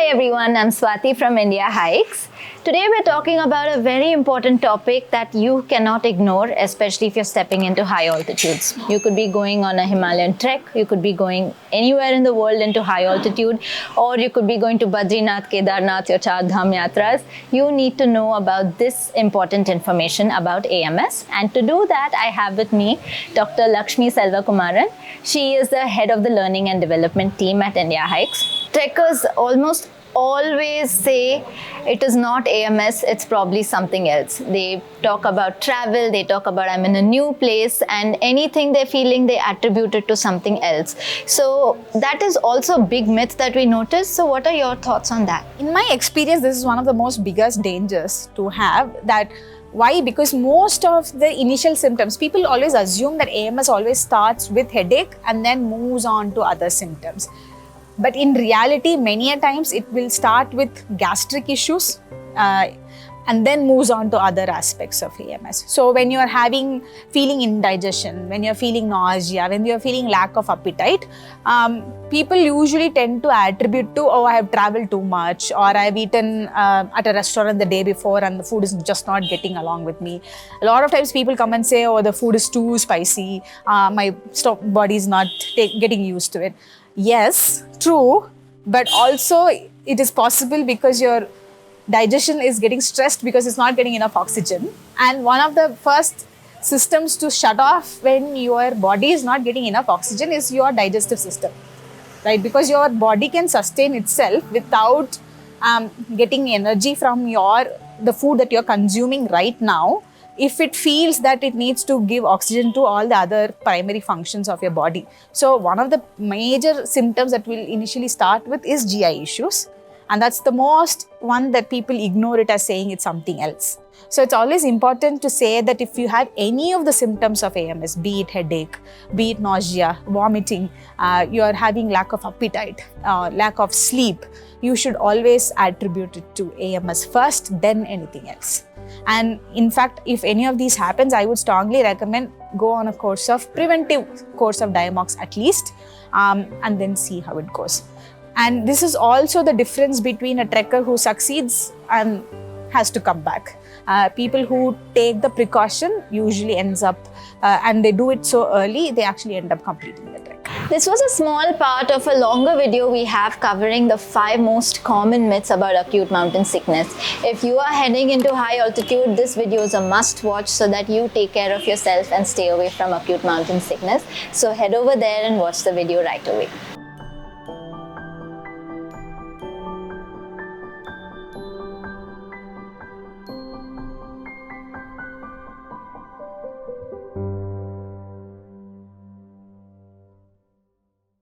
everyone, I'm Swati from Indiahikes. Today we're talking about a very important topic that you cannot ignore, especially if you're stepping into high altitudes. You could be going on a Himalayan trek, you could be going anywhere in the world into high altitude, or you could be going to Badrinath, Kedarnath, your Char Dham Yatras. You need to know about this important information about AMS. And to do that, I have with me Dr. Lakshmi Selvakumaran. She is the head of the learning and development team at Indiahikes. Trekkers almost always say it is not AMS, it's probably something else. They talk about travel, they talk about I'm in a new place, and anything they're feeling, they attribute it to something else. So that is also a big myth that we notice. So what are your thoughts on that? In my experience, this is one of the most biggest dangers to have. That why? Because most of the initial symptoms, people always assume that AMS always starts with headache and then moves on to other symptoms. But in reality, many a times it will start with gastric issues and then moves on to other aspects of AMS. So when you are feeling indigestion, when you're feeling nausea, when you're feeling lack of appetite, people usually tend to attribute to, oh, I have traveled too much, or I've eaten at a restaurant the day before and the food is just not getting along with me. A lot of times people come and say, oh, the food is too spicy, my body is not getting used to it. Yes, true, but also it is possible because your digestion is getting stressed because it's not getting enough oxygen. And one of the first systems to shut off when your body is not getting enough oxygen is your digestive system, right? Because your body can sustain itself without getting energy from the food that you're consuming right now, if it feels that it needs to give oxygen to all the other primary functions of your body. So one of the major symptoms that will initially start with is GI issues. And that's the most one that people ignore it as saying it's something else. So it's always important to say that if you have any of the symptoms of AMS, be it headache, be it nausea, vomiting, you are having lack of appetite, lack of sleep, you should always attribute it to AMS first, then anything else. And in fact, if any of these happens, I would strongly recommend go on a preventive course of Diamox at least, and then see how it goes. And this is also the difference between a trekker who succeeds and has to come back. People who take the precaution usually ends up, and they do it so early, they actually end up completing the trek. This was a small part of a longer video we have covering the 5 most common myths about acute mountain sickness. If you are heading into high altitude, this video is a must watch so that you take care of yourself and stay away from acute mountain sickness. So head over there and watch the video right away.